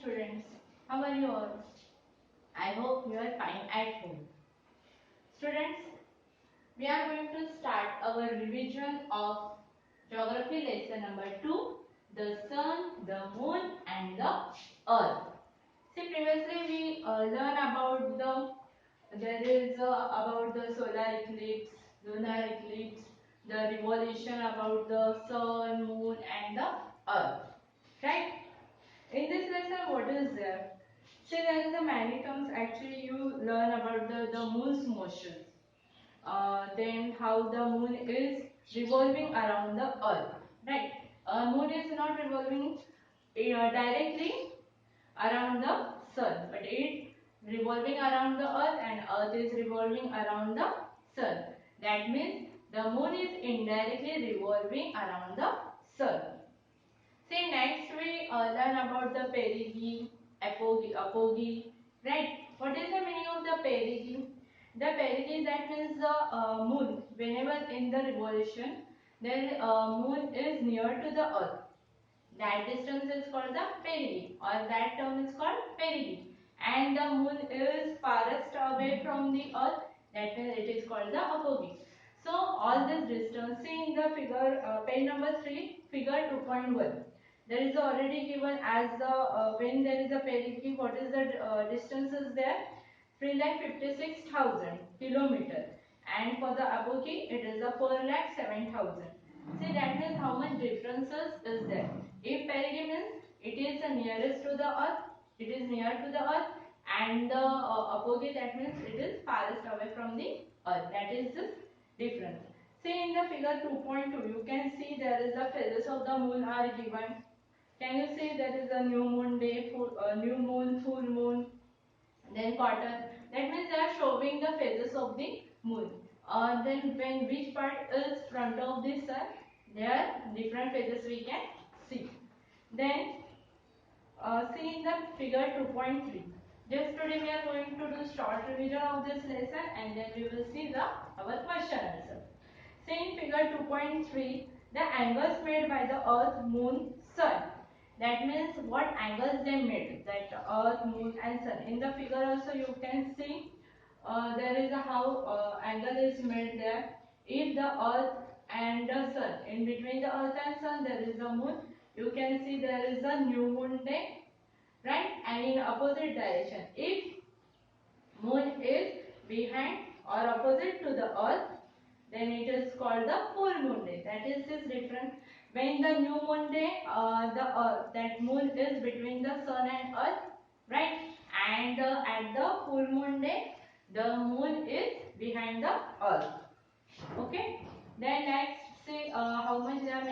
students. How are you all? I hope you are fine at home. Students, we are going to start our revision of geography lesson number 2, the sun, the moon and the earth. See, previously we learned about about the solar eclipse, lunar eclipse, the revolution about the sun, moon and the earth. Right? In this lesson, what is there? See, there is a many terms. Actually, you learn about the moon's motion. Then how the moon is revolving around the earth. Right? Moon is not revolving directly around the sun, but it revolving around the earth and earth is revolving around the sun. That means the moon is indirectly revolving around the sun. See, next we learn about the perigee, apogee, right? What is the meaning of the perigee? The perigee, that means the moon. Whenever in the revolution, the moon is near to the earth. That distance is called the perigee, or that term is called perigee. And the moon is farthest away from the earth. That means it is called the apogee. So all this distance, see in the figure, page number 3, figure 2.1. There is already given as the when there is a perigee, what is the distance is there? 3,56,000 kilometer, and for the apogee it is a 4,07,000. See, that means how much differences is there. If perigee means it is the nearest to the earth, it is near to the earth, and the apogee, that means it is farthest away from the earth. That is this difference. See in the figure 2.2, you can see there is the phases of the moon are given. Can you see there is a new moon day, new moon, full moon, then quarter? That means they are showing the phases of the moon. Then when which part is front of the sun, there are different phases we can see. Then see in the figure 2.3. Just today we are going to do short revision of this lesson and then we will see the our question answer. See in figure 2.3, the angles made by the earth, moon, sun. That means what angles they made, that earth, moon and sun. In the figure also you can see there is a how angle is made there. If the earth and the sun, in between the earth and sun there is a moon, you can see there is a new moon day, right? And in opposite direction, if moon is behind or opposite to the earth, then it is called the full moon day. That is this difference. When the new moon day, that moon is between the sun and earth, right? And at the full moon day, the moon is behind the earth. Okay. Then next, see how much they are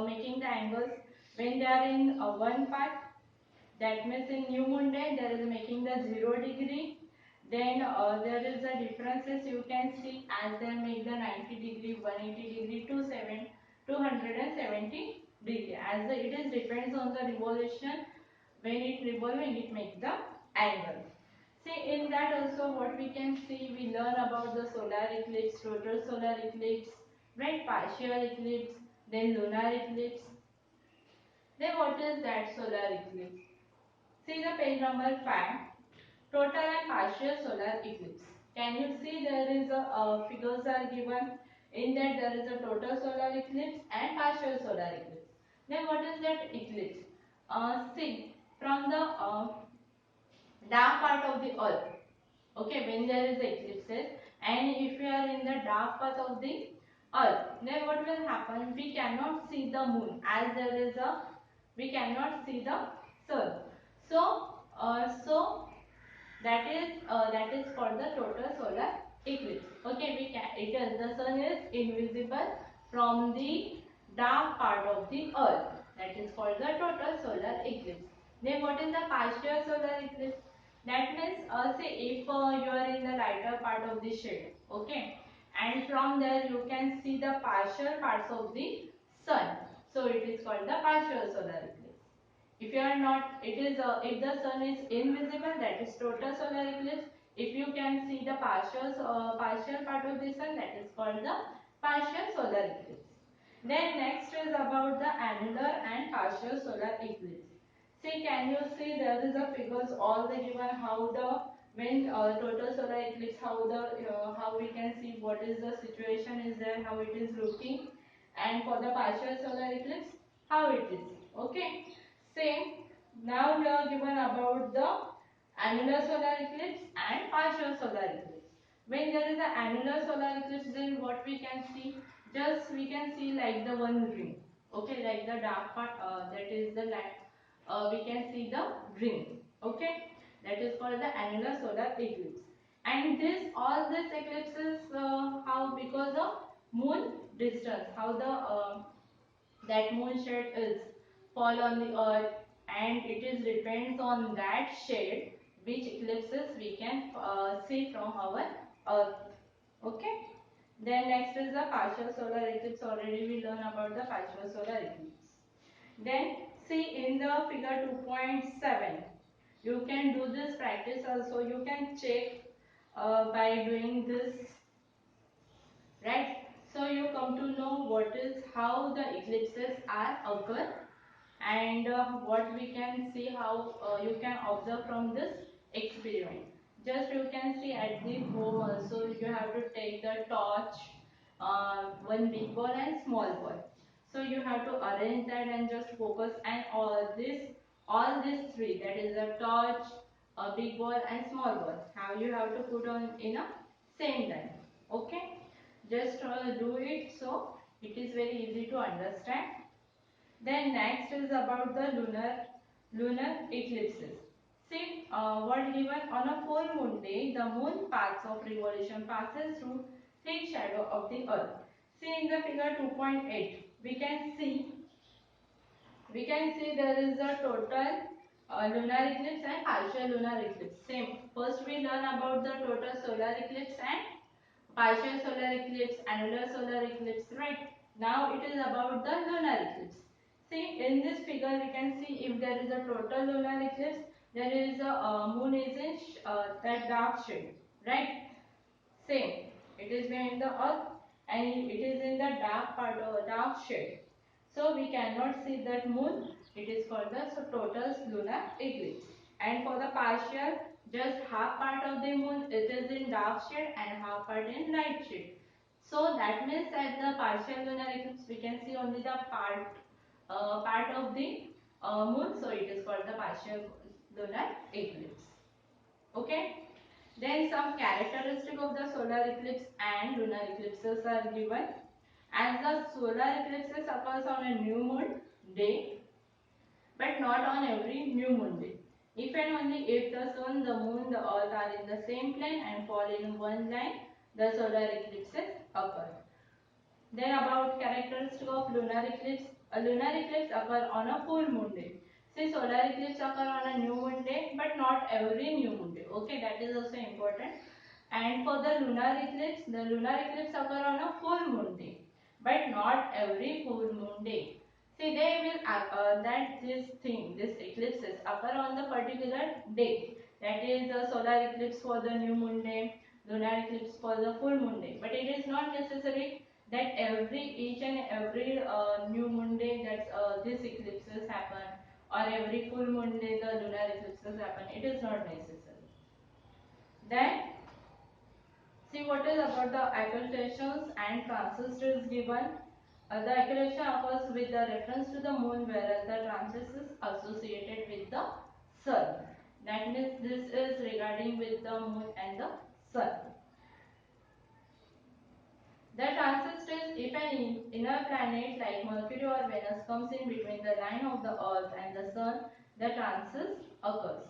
making the angles when they are in one path. That means in new moon day there is making the 0 degree. Then there is a differences you can see as they make the 90 degree, 180 degree, 270 degree. As it is depends on the revolution. When it revolving, it makes the angle. See in that also what we can see, we learn about the solar eclipse, total solar eclipse, right? Partial eclipse, then lunar eclipse. Then what is that solar eclipse? See the page number 5. Total and partial solar eclipse. Can you see there is a figures are given. In that there is a total solar eclipse and partial solar eclipse. Then what is that eclipse? See from the dark part of the earth. Okay, when there is eclipses, and if we are in the dark path of the earth, then what will happen? We cannot see the moon as there is a, we cannot see the sun. So that is called the total solar eclipse. Okay, we can, it is, the sun is invisible from the dark part of the earth. That is called the total solar eclipse. Then what is the partial solar eclipse? That means say if you are in the lighter part of the shade, okay, and from there you can see the partial parts of the sun. So it is called the partial solar eclipse. If you are not, it is if the sun is invisible, that is total solar eclipse. If you can see the partial part of the sun, that is called the partial solar eclipse. Then next is about the annular and partial solar eclipse. See, can you see there is a figures all the given how the when total solar eclipse how we can see what is the situation is there, how it is looking, and for the partial solar eclipse how it is. Okay, same. Now we are given about the annular solar eclipse and partial solar eclipse. When there is an annular solar eclipse, then what we can see? Just we can see like the one ring. Okay, like the dark part, that is the light. We can see the ring. Okay, that is called the annular solar eclipse. And this all this eclipses how because of moon distance, how the that moon shade is fall on the earth, and it is depends on that shade which eclipses we can see from our earth. Okay, then next is the partial solar eclipse. Already we learn about the partial solar eclipse. Then see in the figure 2.7 you can do this practice also. You can check by doing this, right? So you come to know what is how the eclipses are occur, and what we can see how you can observe from this experiment. Just you can see at the home also you have to take the torch, one big ball and small ball. So you have to arrange that and just focus, and all these three, that is a torch, a big ball and small ball, how you have to put on in a same time. Okay, just do it, so it is very easy to understand. Then next is about the lunar eclipses. See what given on a full moon day, the moon paths of revolution passes through thick shadow of the earth. See in the figure 2.8, we can see there is a total lunar eclipse and partial lunar eclipse. Same. First we learn about the total solar eclipse and partial solar eclipse, annular solar eclipse, right? Now it is about the lunar eclipse. See in this figure we can see if there is a total lunar eclipse, there is a moon is in that dark shade, right? Same. It is behind the earth and it is in the dark part or dark shade. So we cannot see that moon. It is called the total lunar eclipse. And for the partial, just half part of the moon it is in dark shade and half part in light shade. So that means at the partial lunar eclipse we can see only the part of the moon. So it is called the partial lunar eclipse. Okay. Then some characteristic of the solar eclipse and lunar eclipses are given. As the solar eclipses occurs on a new moon day, but not on every new moon day. If and only if the sun, the moon, the earth are in the same plane and fall in one line, the solar eclipses occur. Then about characteristic of lunar eclipse. A lunar eclipse occur on a full moon day. See, solar eclipse occur on a new moon day, but not every new moon day. Okay, that is also important. And for the lunar eclipse occur on a full moon day, but not every full moon day. See, they will this eclipses occur on the particular day. That is the solar eclipse for the new moon day, lunar eclipse for the full moon day. But it is not necessary that each and every new moon day that this eclipses happen, or every full moon day the lunar eclipses happen. It is not necessary. Then see what is about the occultations and transit is given. The occultation occurs with the reference to the moon, whereas the transit is associated with the sun. That means this is regarding with the moon and the sun. The transit is if an inner planet like Mercury or Venus comes in between the line of the earth and the sun, the transit occurs.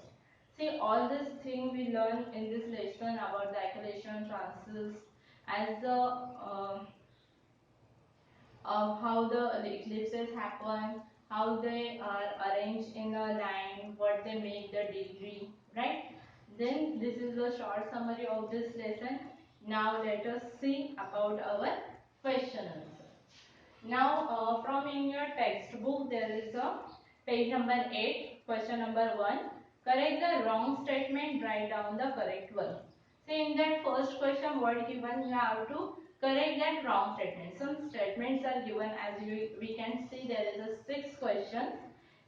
See all this thing we learn in this lesson about the occultation, transits, as the how the eclipses happen, how they are arranged in a line, what they make the degree, right? Then this is a short summary of this lesson. Now let us see about our question answer. Now from in your textbook there is a page number 8, question number 1. Correct the wrong statement, write down the correct one. See in that first question what given, you have to correct that wrong statement. Some statements are given, as we can see there is a 6 questions.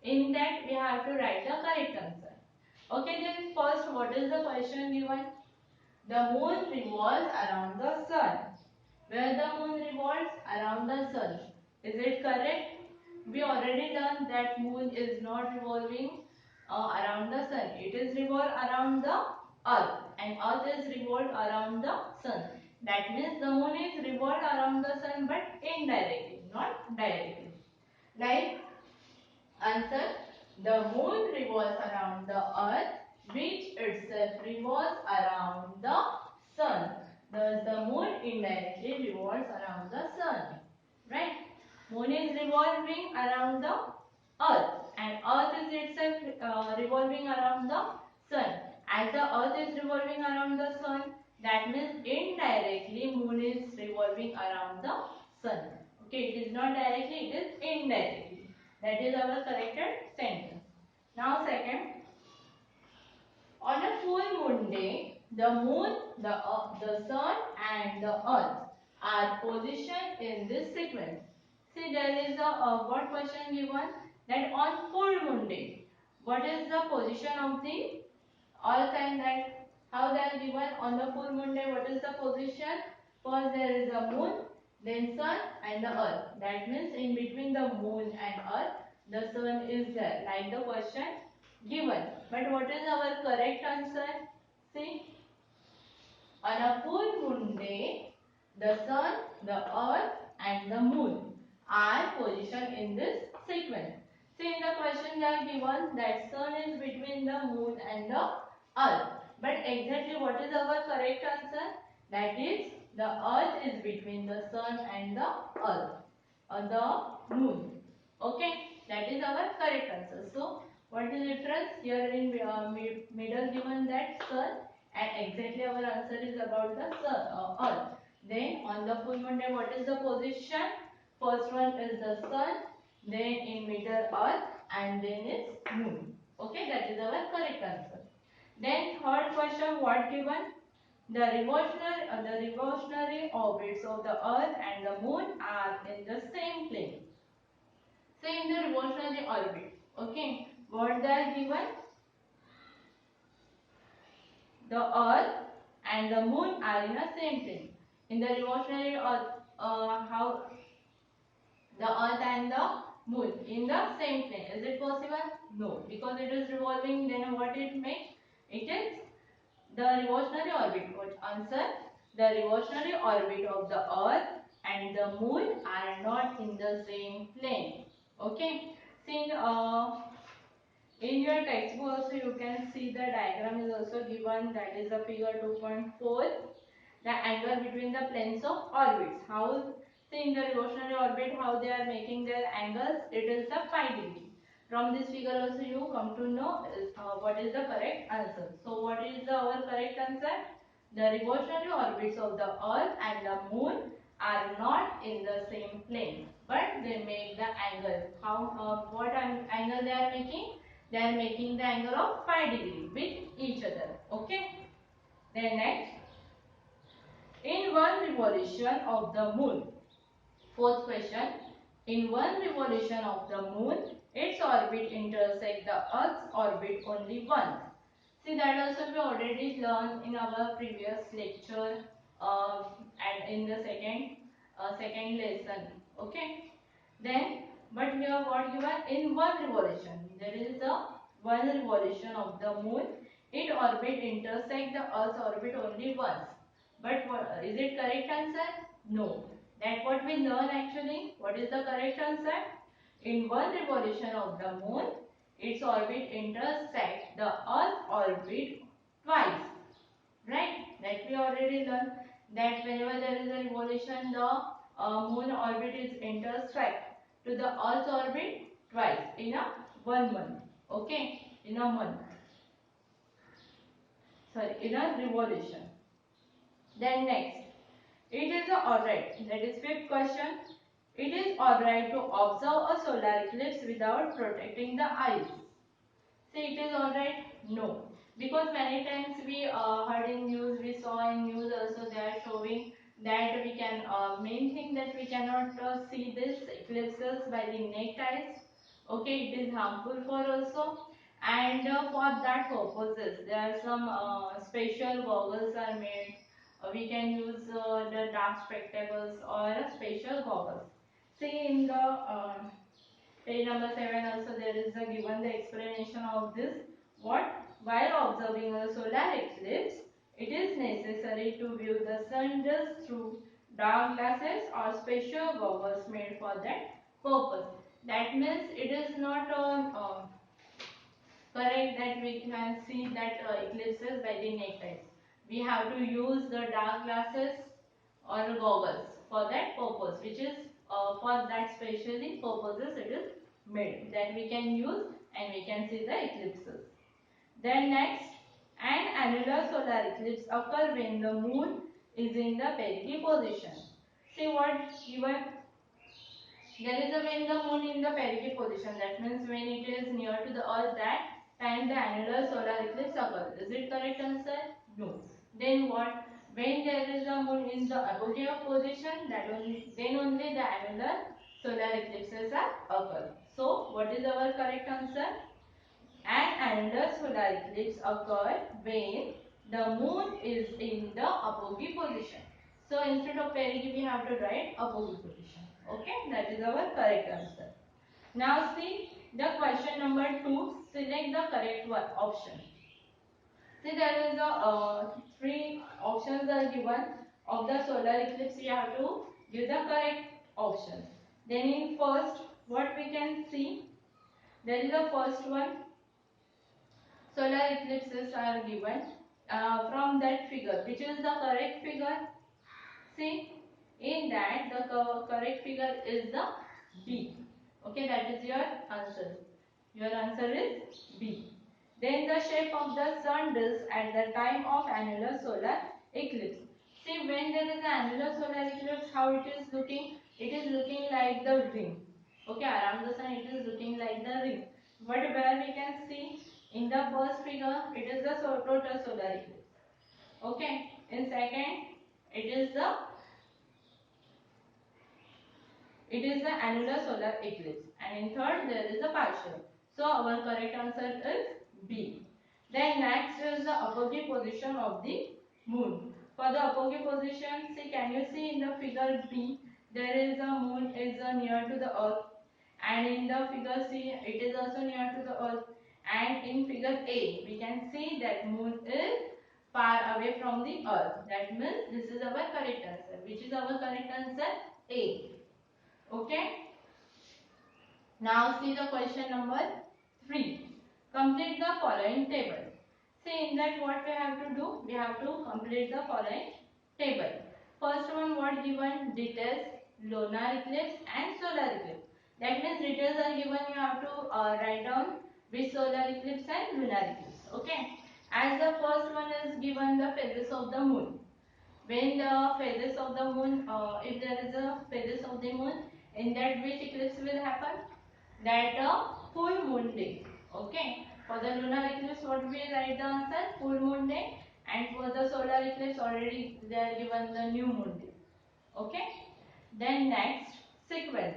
In that we have to write the correct answer. Okay, then first what is the question given? The moon revolves around the sun. Where the moon revolves around the sun. Is it correct? We already learned that moon is not revolving around the sun. It is revolved around the earth, and earth is revolved around the sun. That means the moon is revolved around the sun but indirectly, not directly. Like answer, the moon revolves around the earth, which itself revolves around the sun. Thus the moon indirectly revolves around the sun. Right? Moon is revolving around the earth, and earth is itself revolving around the sun. As the earth is revolving around the sun, that means indirectly moon is revolving around the sun. Okay, it is not directly, it is indirectly. That is our corrected sentence. Now second, on a full moon day, the moon, the sun and the earth are positioned in this sequence. See, there is a what question given, that on full moon day, what is the position of the earth and that, how they are given on the full moon day, what is the position? First there is the moon, then sun and the earth. That means in between the moon and earth, the sun is there, like the question given. But what is our correct answer? See, on a full moon day, the sun, the earth and the moon are positioned in this sequence. See, in the question they are given that sun is between the moon and the earth. But exactly what is our correct answer? That is, the earth is between the sun and the earth, or the moon. Okay, that is our correct answer. So, what is the difference? Here in middle given that sun, and exactly our answer is about the sun, earth. Then on the full moon day, what is the position? First one is the sun, then in middle earth, and then is moon. Okay, that is our correct answer. Then third question, what given? The revolutionary orbits of the earth and the moon are in the same plane. Say in the revolutionary orbit. Okay, what they are given? The earth and the moon are in the same plane. In the revolutionary earth, how the earth and the moon in the same plane. Is it possible? No, because it is revolving. Then what it makes? It is the revolutionary orbit. What answer? The revolutionary orbit of the earth and the moon are not in the same plane. Okay. See, in your textbook also you can see the diagram is also given, that is the figure 2.4. The angle between the planes of orbits. How, see in the revolutionary orbit, how they are making their angles? It is the phi degree. From this figure also you come to know what is the correct answer. So what is our correct answer? The revolutionary orbits of the earth and the moon are not in the same plane, but they make the angle. How, what angle they are making? They are making the angle of phi degree with each other. Okay. Then next, in one revolution of the moon. Fourth question, in one revolution of the moon, its orbit intersects the Earth's orbit only once. See, that also we already learned in our previous lecture and in the second lesson. Okay. Then, but here what given? In one revolution, there is a one revolution of the moon. Its orbit intersect the Earth's orbit only once. But what, is it correct answer? No. That what we learn actually. What is the correct answer? In one revolution of the moon, its orbit intersects the Earth orbit twice. Right? That we already learned. That whenever there is a revolution, the moon orbit is intersect to the Earth's orbit twice in a 1 month. Okay? In a month. Sorry, in a revolution. Then next, it is alright. That is fifth question. It is alright to observe a solar eclipse without protecting the eyes. Say it is alright? No. Because many times we heard in news, we saw in news also they are showing that we can, main thing that we cannot see this eclipses by the naked eyes. Okay, it is harmful for also. And for that purposes there are some special goggles are made. We can use the dark spectacles or special goggles. See in the page number 7 also there is a given the explanation of this. What? While observing a solar eclipse, it is necessary to view the sun just through dark glasses or special goggles made for that purpose. That means it is not correct that we can see that eclipses by the naked eyes. We have to use the dark glasses or goggles for that purpose, which is for that specially purposes it is made, that we can use and we can see the eclipses. Then next, an annular solar eclipse occurs when the moon is in the perigee position. See what given? There is a when the moon in the perigee position. That means when it is near to the earth, that time the annular solar eclipse occurs. Is it correct answer? No. Then what? When there is a moon in the apogee of position, that then only the annular solar eclipses are occur. So what is our correct answer? An annular solar eclipse occurs when the moon is in the apogee position. So instead of perigee we have to write apogee position. Okay, that is our correct answer. Now see the question number 2. Select the correct one option. See there is a three options are given of the solar eclipse. We have to give the correct option. Then in first what we can see, there is a first one. Solar eclipses are given from that figure. Which is the correct figure? See, in that the correct figure is the B. Okay, that is your answer. Your answer is B. Then the shape of the sun disk at the time of annular solar eclipse. See, when there is an annular solar eclipse, how it is looking? It is looking like the ring. Okay, around the sun it is looking like the ring. But where we can see in the first figure, it is the total solar eclipse. Okay, in second, it is the annular solar eclipse, and in third there is a partial. So our correct answer is B. Then next is the apogee position of the moon. For the apogee position, see, can you see in the figure B, there is a moon is near to the earth, and in the figure C it is also near to the earth, and in figure A we can see that moon is far away from the earth. That means this is our correct answer. Which is our correct answer? A. Okay. Now see the question number 3. Complete the following table. See in that what we have to do? We have to complete the following table. First one, what given? Details, lunar eclipse and solar eclipse. That means details are given, you have to write down which solar eclipse and lunar eclipse. Okay. As the first one is given the phases of the moon. When the phases of the moon, if there is a phases of the moon, in that which eclipse will happen? That full moon day. Okay. For the lunar eclipse, what we write the answer? Full moon day. And for the solar eclipse, already they are given the new moon day. Okay. Then next, sequence.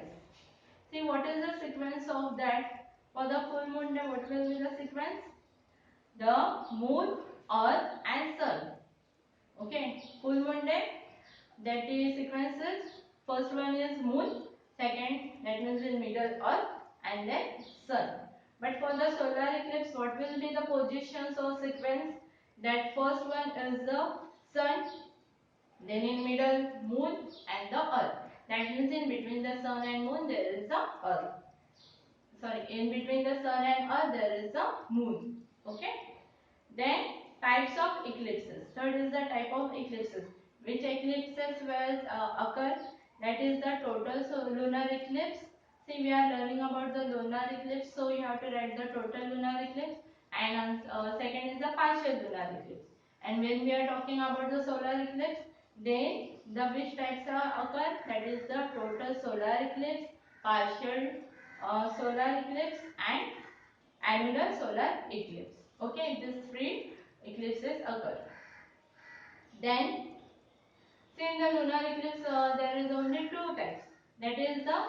See what is the sequence of that? For the full moon day, what will be the sequence? The moon, earth and sun. Okay, full moon day, that is sequences. First one is moon, second that means in middle earth, and then sun. But for the solar eclipse, what will be the positions or sequence? That first one is the sun, then in middle moon and the earth. That means in between the sun and moon there is the earth. Sorry, in between the sun and earth there is the moon. Okay. Then types of eclipses. Third is the type of eclipses. Which eclipses will occur? That is the total lunar eclipse. See, we are learning about the lunar eclipse, so you have to write the total lunar eclipse. And second is the partial lunar eclipse. And when we are talking about the solar eclipse, then the which types occur? That is the total solar eclipse, partial solar eclipse, and annular solar eclipse. Okay, these three eclipses occur. Then, see in the lunar eclipse, there is only two types. That is the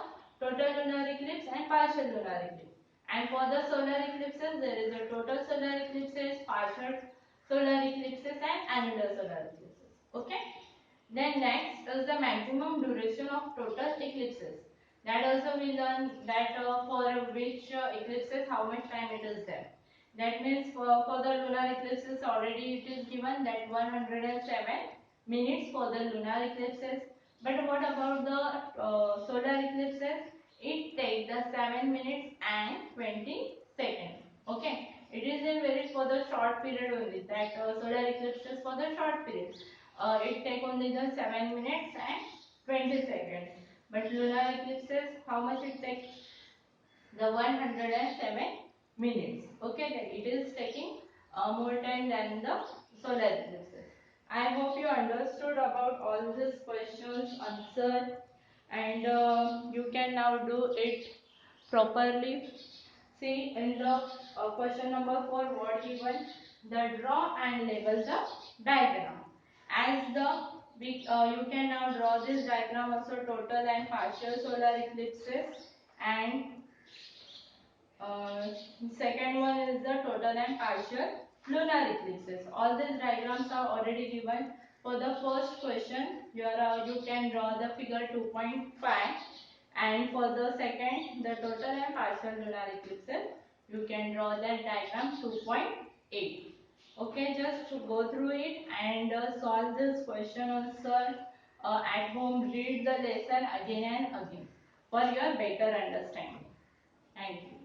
total lunar eclipse and partial lunar eclipse. And for the solar eclipses, there is a total solar eclipses, partial solar eclipses and annular solar eclipses. Okay. Then next is the maximum duration of total eclipses. That also we learn that for which eclipses how much time it is there. That means for the lunar eclipses already it is given that 107 minutes for the lunar eclipses. But what about the solar eclipses? It takes the 7 minutes and 20 seconds. Okay. It is a very for the short period only. That solar eclipses for the short period. It take only the 7 minutes and 20 seconds. But lunar eclipses, how much it takes? The 107 minutes. Okay, then it is taking more time than the solar eclipses. I hope you understood about all these questions, answer, and you can now do it properly. See in the question number 4, what given? The draw and label the diagram. As the you can now draw this diagram also total and partial solar eclipses, and uh, second one is the total and partial lunar eclipses. All these diagrams are already given. For the first question, you can draw the figure 2.5, and for the second, the total and partial lunar eclipses, you can draw that diagram 2.8. Okay, just to go through it and solve this question answer at home. Read the lesson again and again for your better understanding. Thank you.